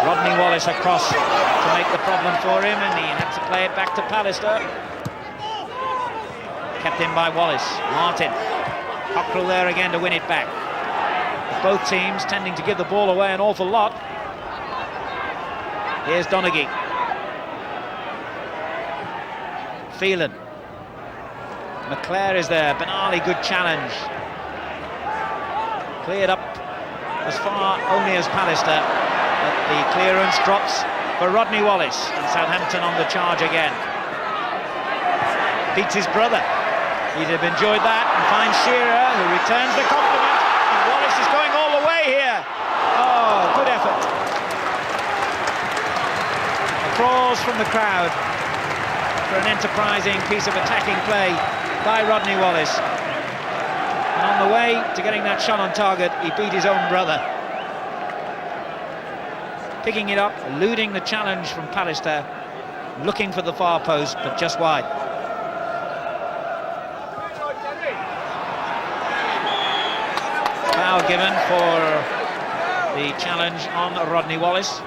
Rodney Wallace across to make the problem for him, and he had to play it back to Pallister. Kept in by Wallace. Martin. Cockrell there again to win it back. Both teams tending to give the ball away an awful lot. Here's Donaghy. Phelan. McClare is there. Benali, good challenge. Cleared up as far only as Pallister. But the clearance drops for Rodney Wallace. And Southampton on the charge again. Beats his brother. He'd have enjoyed that, and finds Shearer, who returns the compliment. And Wallace is going all the way here. Oh, good effort. Applause from the crowd for an enterprising piece of attacking play by Rodney Wallace. And on the way to getting that shot on target, he beat his own brother. Picking it up, eluding the challenge from Pallister, looking for the far post, but just wide. Foul given for the challenge on Rodney Wallace.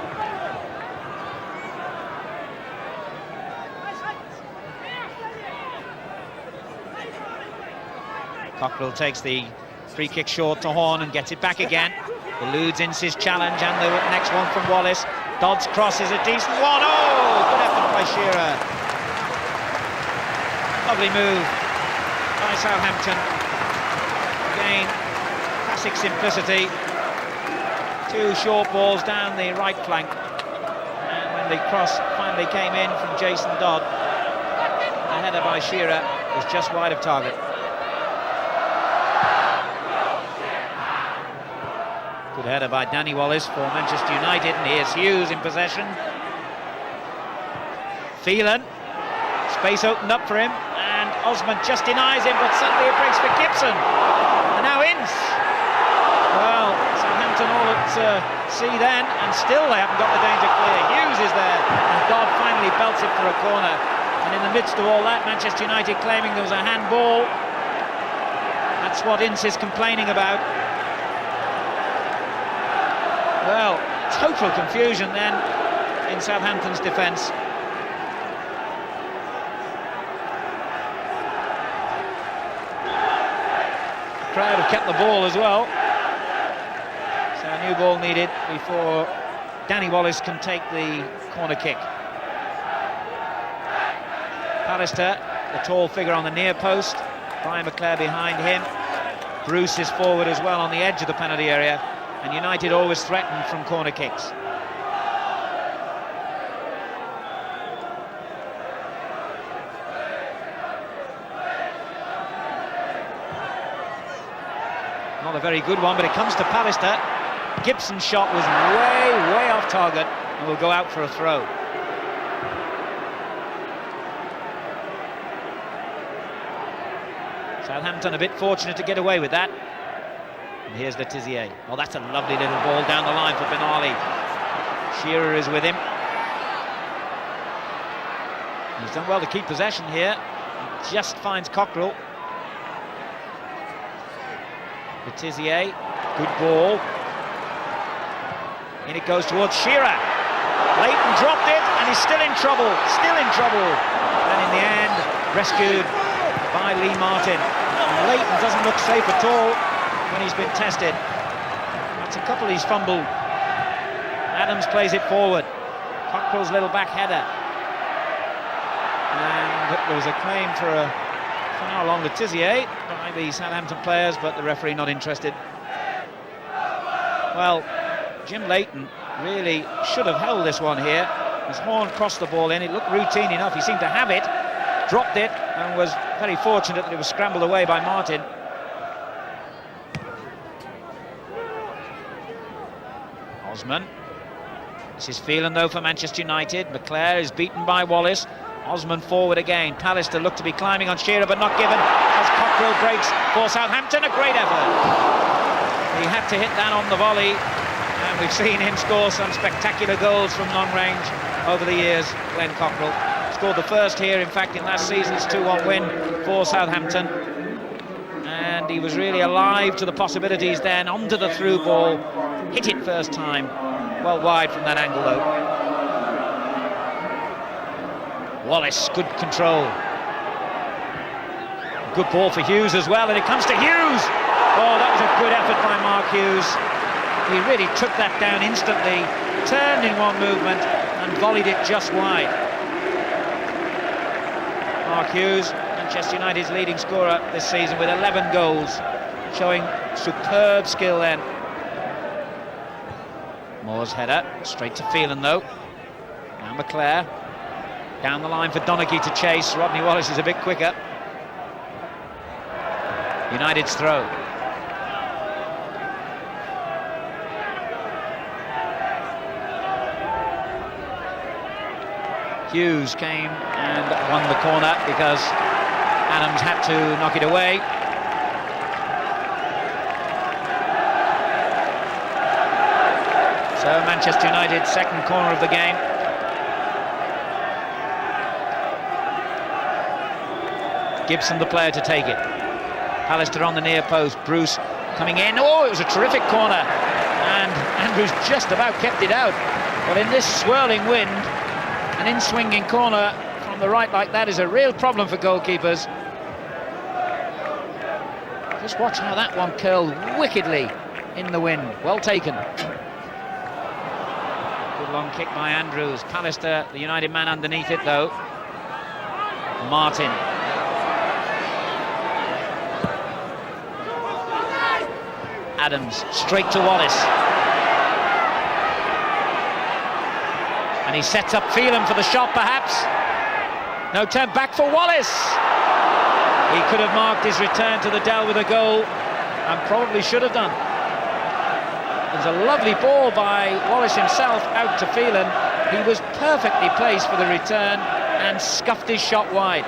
Cockrell takes the free kick short to Horn and gets it back again. Eludes Ince's challenge, and the next one from Wallace. Dodd's cross is a decent one. Oh, good effort by Shearer. Lovely move by Southampton. Again, classic simplicity. Two short balls down the right flank. And when the cross finally came in from Jason Dodd, the header by Shearer was just wide of target. Good header by Danny Wallace for Manchester United, and here's Hughes in possession. Phelan, space opened up for him, and Osman just denies him, but suddenly it breaks for Gibson. And now Ince. Well, Southampton all at sea then, and still they haven't got the danger clear. Hughes is there, and Dodd finally belts it for a corner. And in the midst of all that, Manchester United claiming there was a handball. That's what Ince is complaining about. Well, total confusion then in Southampton's defence. The crowd have kept the ball as well. So a new ball needed before Danny Wallace can take the corner kick. Pallister, the tall figure on the near post. Brian McClare behind him. Bruce is forward as well on the edge of the penalty area. And United always threatened from corner kicks. Not a very good one, but it comes to Pallister. Gibson's shot was way off target and will go out for a throw. Southampton a bit fortunate to get away with that. And here's Letizia. Oh, that's a lovely little ball down the line for Benali. Shearer is with him. He's done well to keep possession here. He just finds Cockrell. Letizia, good ball. In it goes towards Shearer. Leighton dropped it, and he's still in trouble. And in the end, rescued by Lee Martin. And Leighton doesn't look safe at all when he's been tested. That's a couple he's fumbled. Adams plays it forward. Cockrell's little back header. And there was a claim for a foul on Letizia by the Southampton players, but the referee not interested. Well, Jim Leighton really should have held this one here. As Horn crossed the ball in, it looked routine enough. He seemed to have it, dropped it, and was very fortunate that it was scrambled away by Martin. Osman. This is Phelan though for Manchester United. McClare is beaten by Wallace. Osman forward again. Pallister looked to be climbing on Shearer, but not given as Cockrell breaks for Southampton. A great effort. He had to hit that on the volley, and we've seen him score some spectacular goals from long range over the years. Glenn Cockrell scored the first here, in fact, in last season's 2-1 win for Southampton. And he was really alive to the possibilities then, onto the through ball, hit it first time, Well wide from that angle, though. Wallace, good control. Good ball for Hughes as well, and it comes to Hughes! Oh, that was a good effort by Mark Hughes. He really took that down instantly, turned in one movement, and volleyed it just wide. Mark Hughes, Manchester United's leading scorer this season with 11 goals, showing superb skill then. Moore's header, straight to Phelan though. Now McClare, down the line for Donaghy to chase. Rodney Wallace is a bit quicker. United's throw. Hughes came and won the corner because Adams had to knock it away. So Manchester United, second corner of the game. Gibson the player to take it. Pallister on the near post, Bruce coming in. Oh, it was a terrific corner, and Andrews just about kept it out. But in this swirling wind, an in-swinging corner from the right like that is a real problem for goalkeepers. Just watch how that one curled wickedly in the wind. Well taken. Good long kick by Andrews. Pallister, the United man underneath it though. Martin. Adams straight to Wallace. And he sets up Phelan for the shot perhaps. No, turn back for Wallace. He could have marked his return to the Dell with a goal, and probably should have done. There's a lovely ball by Wallace himself out to Phelan. He was perfectly placed for the return and scuffed his shot wide.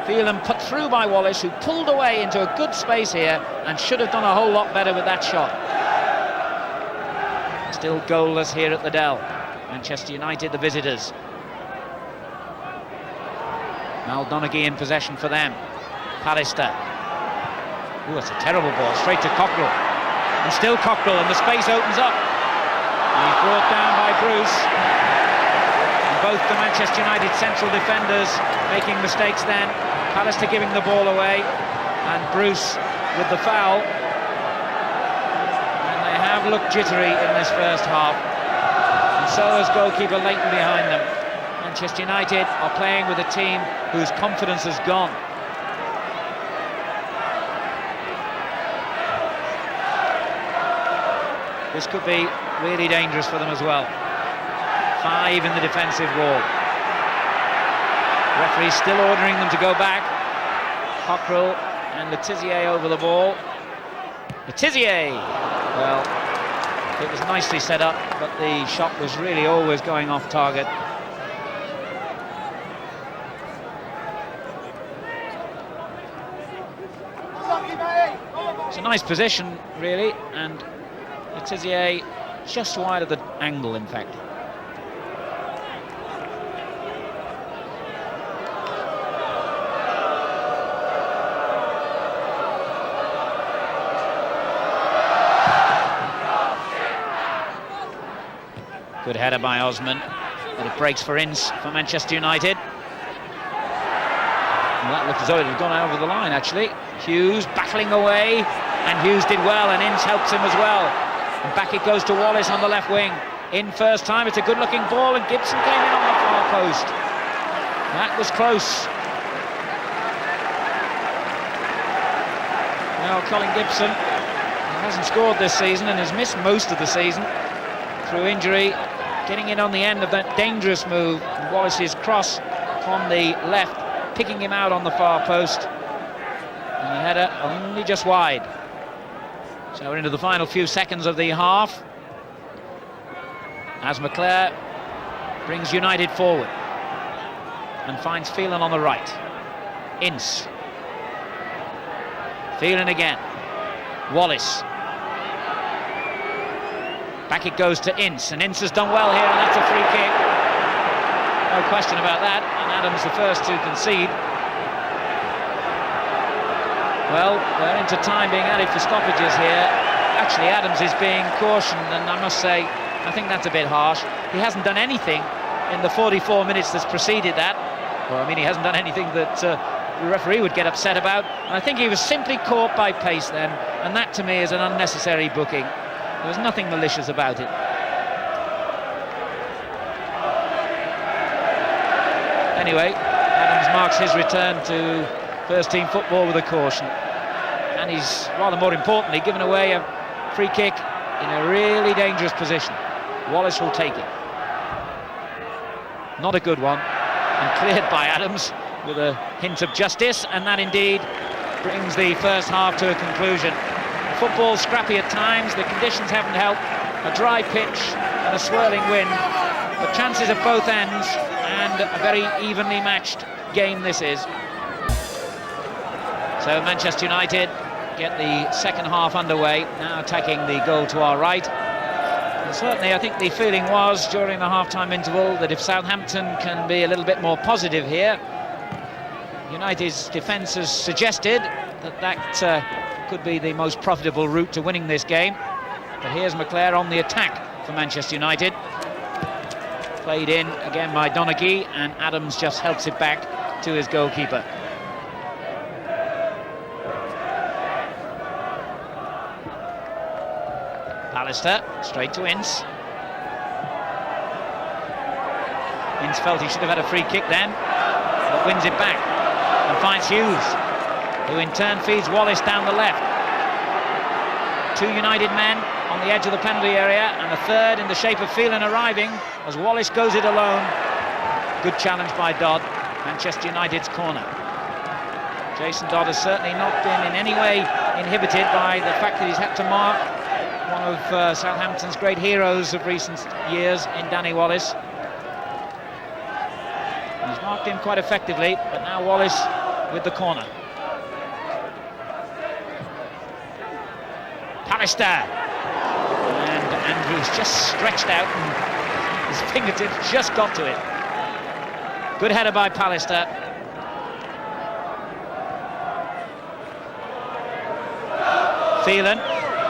Phelan put through by Wallace, who pulled away into a good space here and should have done a whole lot better with that shot. Still goalless here at the Dell. Manchester United, the visitors. Mal Donaghy in possession for them. Pallister. Ooh, that's a terrible ball, straight to Cockrell. And still Cockrell, and the space opens up. And he's brought down by Bruce. And both the Manchester United central defenders making mistakes then. Pallister giving the ball away, and Bruce with the foul. And they have looked jittery in this first half. And so has goalkeeper Leighton behind them. Manchester United are playing with a team whose confidence has gone. This could be really dangerous for them as well. 5 in the defensive wall. Referee still ordering them to go back. Cockrell and Letizier over the ball. Letizier! Well, it was nicely set up, but the shot was really always going off target. It's a nice position, really, and Letizier just wide of the angle, in fact. Good header by Osman, but it breaks for Ince for Manchester United. And that looked as though it had gone over the line, actually. Hughes battling away, and Hughes did well, and Ince helps him as well. And back it goes to Wallace on the left wing. In first time, it's a good-looking ball, and Gibson came in on the far post. That was close. Now Colin Gibson hasn't scored this season and has missed most of the season through injury, getting in on the end of that dangerous move. Wallace's cross on the left, picking him out on the far post. And the header only just wide. So we're into the final few seconds of the half, as McClare brings United forward and finds Phelan on the right. Ince. Phelan again. Wallace. Back it goes to Ince, and Ince has done well here, and that's a free kick. No question about that, and Adams the first to concede. Well, we're into time being added for stoppages here. actually Adams is being cautioned, and I must say, I think that's a bit harsh. He hasn't done anything in the 44 minutes that's preceded that. Well, I mean, he hasn't done anything that the referee would get upset about. And I think he was simply caught by pace then, and that to me is an unnecessary booking. There was nothing malicious about it. Anyway, Adams marks his return to first-team football with a caution. And he's, rather more importantly, given away a free kick in a really dangerous position. Wallace will take it. Not a good one, and cleared by Adams with a hint of justice, and that indeed brings the first half to a conclusion. Football scrappy at times, the conditions haven't helped, a dry pitch and a swirling wind, but chances at both ends, and a very evenly matched game this is. So Manchester United get the second half underway, now attacking the goal to our right. And certainly I think the feeling was during the half-time interval that if Southampton can be a little bit more positive here, United's defence has suggested that that could be the most profitable route to winning this game. But here's McClare on the attack for Manchester United. Played in again by Donaghy, and Adams just helps it back to his goalkeeper. Pallister, straight to Ince. Ince felt he should have had a free kick then, but wins it back and finds Hughes, who in turn feeds Wallace down the left. Two United men on the edge of the penalty area, and a third in the shape of Phelan arriving as Wallace goes it alone. Good challenge by Dodd, Manchester United's corner. Jason Dodd has certainly not been in any way inhibited by the fact that he's had to mark one of Southampton's great heroes of recent years in Danny Wallace. He's marked him quite effectively, but now Wallace with the corner. Pallister, and Andrews just stretched out and his fingertips just got to it. Good header by Pallister. Phelan,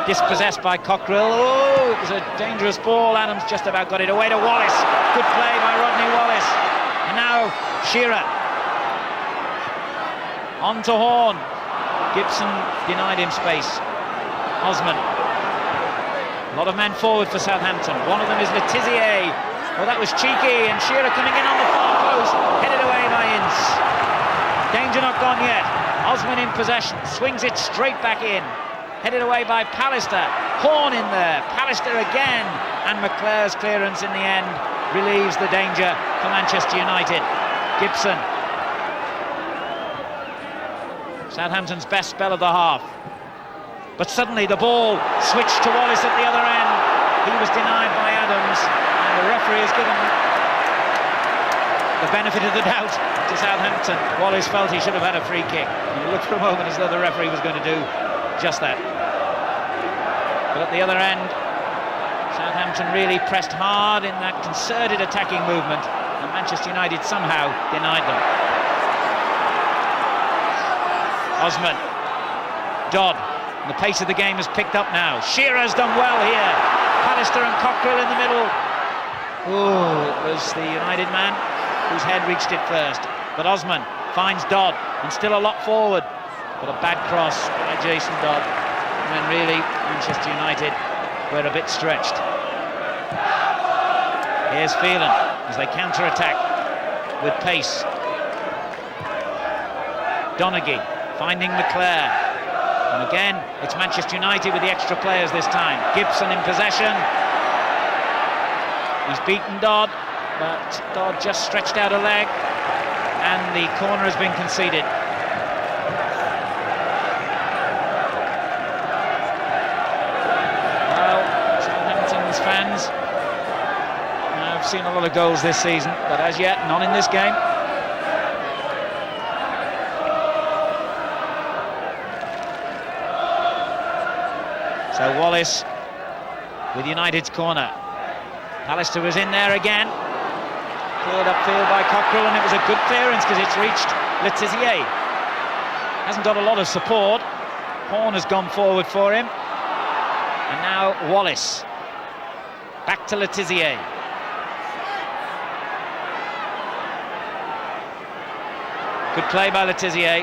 dispossessed by Cockrell. Oh, it was a dangerous ball. Adams just about got it away to Wallace. Good play by Rodney Wallace. And now Shearer. On to Horn. Gibson denied him space. Osman. A lot of men forward for Southampton. One of them is Letizier. Well, that was cheeky, and Shearer coming in on the far post. Headed away by Ince. Danger not gone yet. Osman in possession. Swings it straight back in. Headed away by Pallister. Horn in there. Pallister again. And McClare's clearance in the end relieves the danger for Manchester United. Gibson. Southampton's best spell of the half. But suddenly the ball switched to Wallace at the other end. He was denied by Adams, and the referee has given the benefit of the doubt to Southampton. Wallace felt he should have had a free kick. It looked for a moment as though the referee was going to do just that. But at the other end, Southampton really pressed hard in that concerted attacking movement, and Manchester United somehow denied them. Osman, Dodd. The pace of the game has picked up now. Shearer's done well here. Pallister and Cockrell in the middle. Oh, it was the United man whose head reached it first. But Osman finds Dodd, and still a lot forward. But a bad cross by Jason Dodd. And really, Manchester United were a bit stretched. Here's Phelan as they counter-attack with pace. Donaghy finding McClare. And again, it's Manchester United with the extra players this time. Gibson in possession. He's beaten Dodd, but Dodd just stretched out a leg, and the corner has been conceded. Well, Southampton's fans have seen a lot of goals this season, but as yet, none in this game. So Wallace with United's corner. Pallister was in there again. Cleared upfield by Cockrell, and it was a good clearance because it's reached Letizier. Hasn't got a lot of support. Horn has gone forward for him. And now Wallace. Back to Letizia. Good play by Letizia.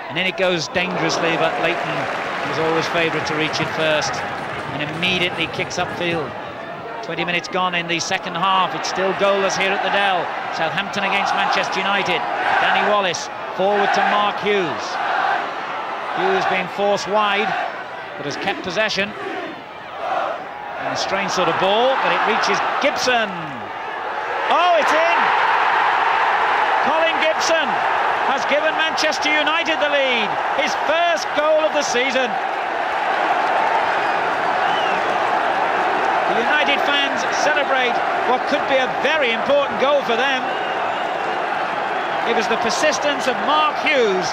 And in it goes dangerously, but Leighton was always favourite to reach it first. And immediately kicks upfield. 20 minutes gone in the second half. It's still goalless here at the Dell. Southampton against Manchester United. Danny Wallace forward to Mark Hughes. Hughes being forced wide, but has kept possession. And a strange sort of ball, but it reaches Gibson. Oh, it's in! Colin Gibson has given Manchester United the lead. His first goal of the season. The United fans celebrate what could be a very important goal for them. It was the persistence of Mark Hughes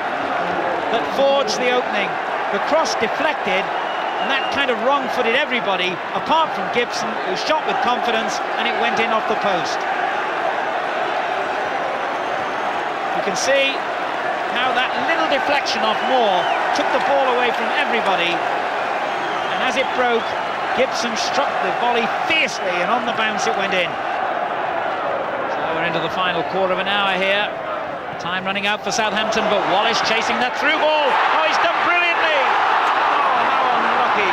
that forged the opening. The cross deflected, and that kind of wrong-footed everybody, apart from Gibson, who shot with confidence, and it went in off the post. You can see how that little deflection off Moore took the ball away from everybody, and as it broke, Gibson struck the volley fiercely, and on the bounce it went in. So we're into the final quarter of an hour here. Time running out for Southampton, but Wallace chasing that through ball. Oh, he's done brilliantly! Oh, how unlucky.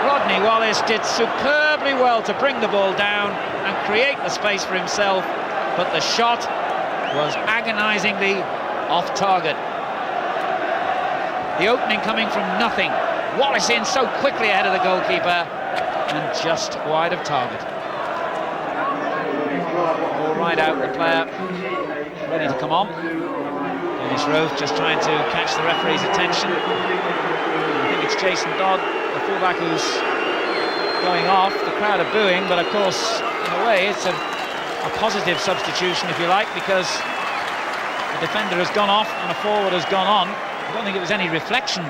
Rodney Wallace did superbly well to bring the ball down and create the space for himself, but the shot was agonisingly off target. The opening coming from nothing. Wallace in so quickly ahead of the goalkeeper and just wide of target. All right out, the player ready to come on. Dennis Roth just trying to catch the referee's attention. I think it's Jason Dodd, the fullback, who's going off. The crowd are booing, but of course, in a way, it's a positive substitution, if you like, because the defender has gone off and a forward has gone on. I don't think it was any reflection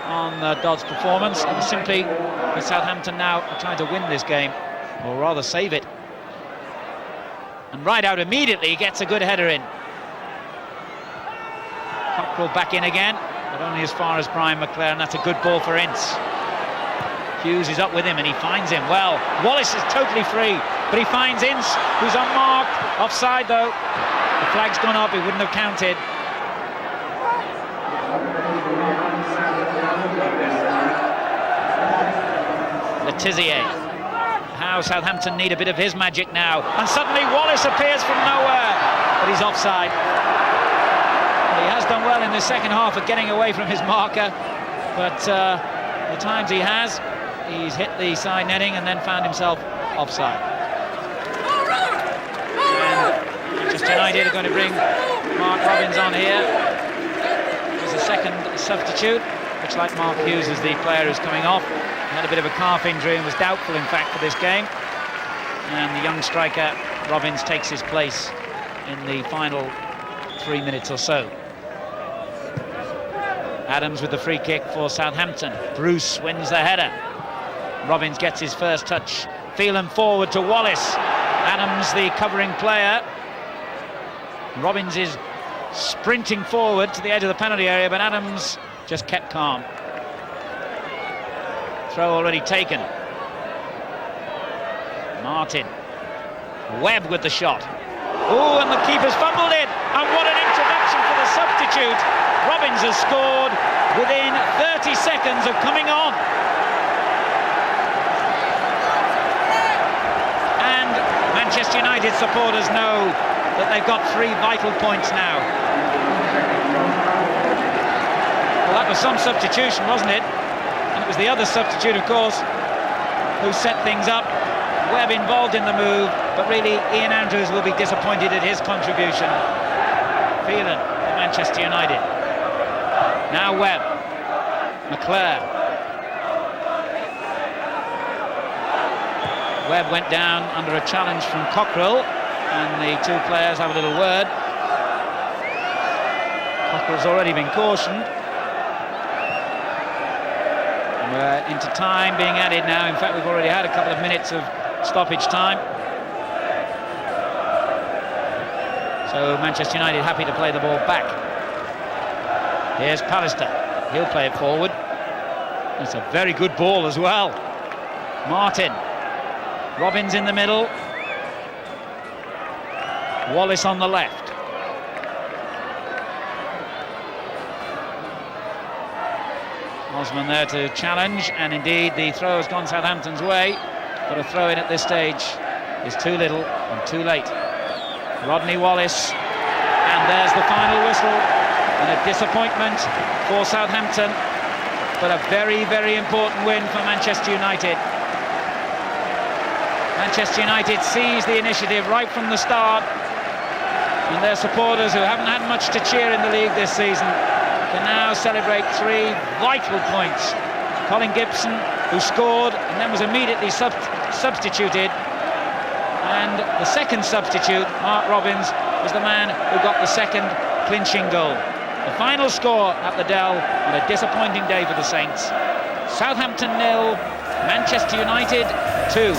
on Dodd's performance. It was simply that Southampton now are trying to win this game, or rather save it. And right out immediately he gets a good header in. Cockrell back in again, but only as far as Brian McClare, and that's a good ball for Ince. Hughes is up with him and he finds him well. Wallace is totally free, but he finds Ince, who's unmarked. Offside though. The flag's gone up, he wouldn't have counted. Letizia. How Southampton need a bit of his magic now. And suddenly Wallace appears from nowhere, but he's offside. He has done well in the second half at getting away from his marker, but the times he has, he's hit the side netting and then found himself offside. And Manchester United are going to bring Mark Robins on here as a second substitute. Looks like Mark Hughes is the player who's coming off. He had a bit of a calf injury and was doubtful, in fact, for this game. And the young striker, Robins, takes his place in the final 3 minutes or so. Adams with the free kick for Southampton. Bruce wins the header. Robins gets his first touch. Phelan forward to Wallace. Adams, the covering player. Robins is sprinting forward to the edge of the penalty area, but Adams just kept calm. Throw already taken. Martin. Webb with the shot. Oh, and the keeper's fumbled it. And what an introduction for the substitute. Robins has scored within 30 seconds of coming on. And Manchester United supporters know that they've got 3 vital points now. Well, that was some substitution, wasn't it? And it was the other substitute, of course, who set things up. Webb involved in the move, but really Ian Andrews will be disappointed at his contribution. Phelan for Manchester United. Now Webb. McClare. Webb went down under a challenge from Cockrell, and the two players have a little word. Cockrell's already been cautioned. We're into time being added now. In fact, we've already had a couple of minutes of stoppage time. So Manchester United happy to play the ball back. Here's Pallister. He'll play it forward. It's a very good ball as well. Martin. Robbins in the middle. Wallace on the left. Osman there to challenge, and indeed the throw has gone Southampton's way, but a throw in at this stage is too little and too late. Rodney Wallace, and there's the final whistle, and a disappointment for Southampton, but a very, very important win for Manchester United. Manchester United seized the initiative right from the start, and their supporters, who haven't had much to cheer in the league this season, can now celebrate 3 vital points. Colin Gibson, who scored and then was immediately substituted, and the second substitute, Mark Robbins, was the man who got the second clinching goal. The final score at the Dell on a disappointing day for the Saints: Southampton 0, Manchester United 2.